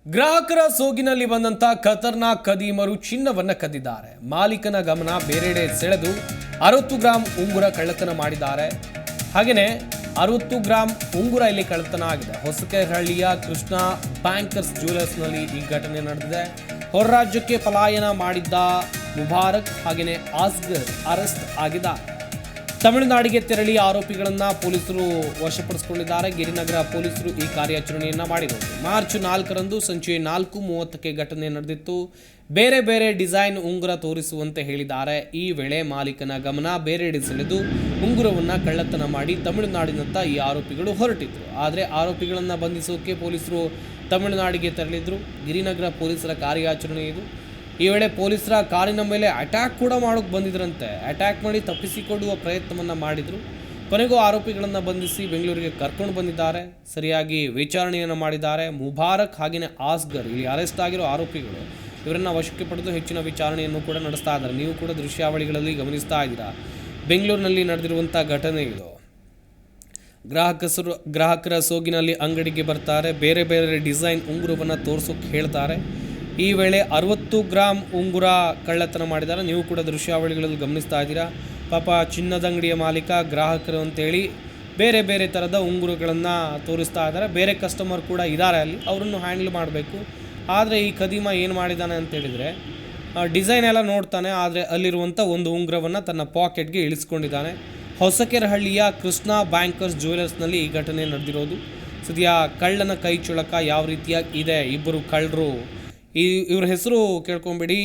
ಗ್ರಾಹಕರ ಸೋಗಿನಲ್ಲಿ ಬಂದಂತ ಖತರ್ನಾಕ್ ಕದೀಮರು ಚಿನ್ನವನ್ನ ಕದ್ದಿದ್ದಾರೆ. ಮಾಲೀಕನ ಗಮನ ಬೇರೆಡೆ ಸೆಳೆದು 60 ಗ್ರಾಂ ಉಂಗುರ ಕಳ್ಳತನ ಮಾಡಿದ್ದಾರೆ. ಹಾಗೆಯೇ 60 ಗ್ರಾಂ ಉಂಗುರ ಇಲ್ಲಿ ಕಳ್ಳತನ ಆಗಿದೆ. ಹೊಸಕೆರಹಳ್ಳಿಯ ಕೃಷ್ಣ ಬ್ಯಾಂಕರ್ಸ್ ಜ್ಯುವೆಲರ್ಸ್ನಲ್ಲಿ ಈ ಘಟನೆ ನಡೆದಿದೆ. ಹೊರ ರಾಜ್ಯಕ್ಕೆ ಪಲಾಯನ ಮಾಡಿದ್ದ ಮುಬಾರಕ್ ಹಾಗೆಯೇ ಆಸ್ಗರ್ ಅರೆಸ್ಟ್ ಆಗಿದ್ದಾರೆ. ತಮಿಳುನಾಡಿಗೆ ತೆರಳಿ ಆರೋಪಿಗಳನ್ನು ಪೊಲೀಸರು ವಶಪಡಿಸಿಕೊಂಡಿದ್ದಾರೆ. ಗಿರಿನಗರ ಪೊಲೀಸರು ಈ ಕಾರ್ಯಾಚರಣೆಯನ್ನು ಮಾಡಿದರು. ಮಾರ್ಚ್ 4ರಂದು ಸಂಜೆ 4:30ಕ್ಕೆ ಘಟನೆ ನಡೆದಿತ್ತು. ಬೇರೆ ಬೇರೆ ಡಿಸೈನ್ ಉಂಗುರ ತೋರಿಸುವಂತೆ ಹೇಳಿದ್ದಾರೆ. ಈ ವೇಳೆ ಮಾಲೀಕನ ಗಮನ ಬೇರೆಡೆ ಸೆಳೆದು ಉಂಗುರವನ್ನು ಕಳ್ಳತನ ಮಾಡಿ ತಮಿಳುನಾಡಿನತ್ತ ಈ ಆರೋಪಿಗಳು ಹೊರಟಿದ್ರು. ಆದರೆ ಆರೋಪಿಗಳನ್ನು ಬಂಧಿಸೋಕೆ ಪೊಲೀಸರು ತಮಿಳುನಾಡಿಗೆ ತೆರಳಿದ್ರು. ಗಿರಿನಗರ ಪೊಲೀಸರ ಕಾರ್ಯಾಚರಣೆ ಇದು. ಈ ವೇಳೆ ಪೊಲೀಸರ ಕಾರಿನ ಮೇಲೆ ಅಟ್ಯಾಕ್ ಕೂಡ ಮಾಡೋಕ್ಕೆ ಬಂದಿದ್ರಂತೆ. ಅಟ್ಯಾಕ್ ಮಾಡಿ ತಪ್ಪಿಸಿಕೊಳ್ಳುವ ಪ್ರಯತ್ನವನ್ನು ಮಾಡಿದರು. ಕೊನೆಗೂ ಆರೋಪಿಗಳನ್ನು ಬಂಧಿಸಿ ಬೆಂಗಳೂರಿಗೆ ಕರ್ಕೊಂಡು ಬಂದಿದ್ದಾರೆ. ಸರಿಯಾಗಿ ವಿಚಾರಣೆಯನ್ನು ಮಾಡಿದ್ದಾರೆ. ಮುಬಾರಕ್ ಹಾಗೆಯೇ ಆಸ್ಗರ್ ಇಲ್ಲಿ ಅರೆಸ್ಟ್ ಆಗಿರೋ ಆರೋಪಿಗಳು, ಇವರನ್ನು ವಶಕ್ಕೆ ಪಡೆದು ಹೆಚ್ಚಿನ ವಿಚಾರಣೆಯನ್ನು ಕೂಡ ನಡೆಸ್ತಾ ಇದ್ದಾರೆ. ನೀವು ಕೂಡ ದೃಶ್ಯಾವಳಿಗಳಲ್ಲಿ ಗಮನಿಸ್ತಾ ಇದ್ದೀರಾ. ಬೆಂಗಳೂರಿನಲ್ಲಿ ನಡೆದಿರುವಂಥ ಘಟನೆ ಇದು. ಗ್ರಾಹಕರ ಸೋಗಿನಲ್ಲಿ ಅಂಗಡಿಗೆ ಬರ್ತಾರೆ. ಬೇರೆ ಬೇರೆ ಡಿಸೈನ್ ಉಂಗುರವನ್ನು ತೋರಿಸೋಕೆ ಹೇಳ್ತಾರೆ. ಈ ವೇಳೆ 60 ಗ್ರಾಂ ಉಂಗುರ ಕಳ್ಳತನ ಮಾಡಿದ್ದಾರೆ. ನೀವು ಕೂಡ ದೃಶ್ಯಾವಳಿಗಳಲ್ಲಿ ಗಮನಿಸ್ತಾ ಇದ್ದೀರಾ. ಪಾಪ ಚಿನ್ನದ ಅಂಗಡಿಯ ಮಾಲೀಕ ಗ್ರಾಹಕರು ಅಂತೇಳಿ ಬೇರೆ ಬೇರೆ ಥರದ ಉಂಗುರಗಳನ್ನು ತೋರಿಸ್ತಾ ಇದ್ದಾರೆ. ಬೇರೆ ಕಸ್ಟಮರ್ ಕೂಡ ಇದ್ದಾರೆ ಅಲ್ಲಿ, ಅವರನ್ನು ಹ್ಯಾಂಡಲ್ ಮಾಡಬೇಕು. ಆದರೆ ಈ ಕದೀಮ ಏನು ಮಾಡಿದ್ದಾನೆ ಅಂತೇಳಿದರೆ ಡಿಸೈನ್ ಎಲ್ಲ ನೋಡ್ತಾನೆ, ಆದರೆ ಅಲ್ಲಿರುವಂಥ ಒಂದು ಉಂಗುರವನ್ನು ತನ್ನ ಪಾಕೆಟ್ಗೆ ಇಳಿಸ್ಕೊಂಡಿದ್ದಾನೆ. ಹೊಸಕೆರಹಳ್ಳಿಯ ಕೃಷ್ಣ ಬ್ಯಾಂಕರ್ಸ್ ಜ್ಯುವೆಲರ್ಸ್ನಲ್ಲಿ ಈ ಘಟನೆ ನಡೆದಿರೋದು. ಸದ್ಯ ಕಳ್ಳನ ಕೈ ಚಳಕ ಯಾವ ರೀತಿಯಾಗಿ ಇದೆ, ಇಬ್ಬರು ಕಳ್ಳರು, ಇವ್ರ ಹೆಸರು ಕೇಳ್ಕೊಂಬಿಡಿ,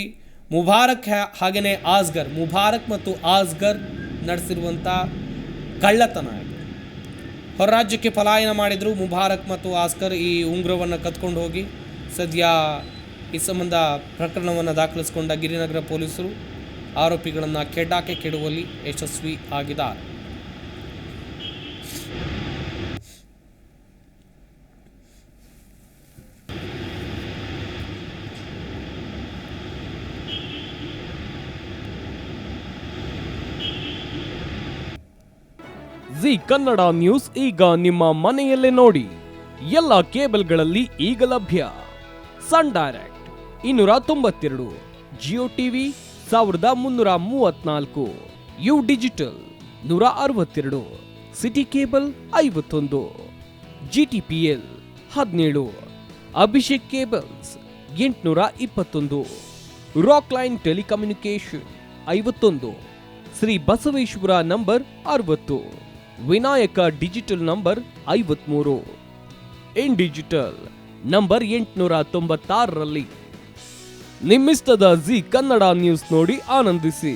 ಮುಬಾರಕ್ ಹಾಗೆಯೇ ಆಸ್ಗರ್. ಮುಬಾರಕ್ ಮತ್ತು ಆಸ್ಗರ್ ನಡೆಸಿರುವಂಥ ಕಳ್ಳತನ ಇದೆ. ಹೊರ ರಾಜ್ಯಕ್ಕೆ ಪಲಾಯನ ಮಾಡಿದರು ಮುಬಾರಕ್ ಮತ್ತು ಆಸ್ಗರ್. ಈ ಉಂಗುರವನ್ನು ಕದ್ಕೊಂಡು ಹೋಗಿ ಸದ್ಯ ಈ ಸಂಬಂಧ ಪ್ರಕರಣವನ್ನು ದಾಖಲಿಸಿಕೊಂಡ ಗಿರಿನಗರ ಪೊಲೀಸರು ಆರೋಪಿಗಳನ್ನು ಕೆಡಾಕೆ ಕೆಡುವಲ್ಲಿ ಯಶಸ್ವಿ ಆಗಿದ್ದಾರೆ. ಜಿ ಕನ್ನಡ ನ್ಯೂಸ್ ಈಗ ನಿಮ್ಮ ಮನೆಯಲ್ಲೇ ನೋಡಿ. ಎಲ್ಲ ಕೇಬಲ್ಗಳಲ್ಲಿ ಈಗ ಲಭ್ಯ. Sun Direct 292, Jio TV 1334, U digital 162, City Cable 51, GTPL 17, Abhishek cables 821, Rockline telecommunication 51, Shri Basaveshwara number 60, Vinayaka digital number 53, In digital number 896ರಲ್ಲಿ. ನಿಮ್ಮಿಸ್ತದ ಜಿ ಕನ್ನಡ ನ್ಯೂಸ್ ನೋಡಿ ಆನಂದಿಸಿ.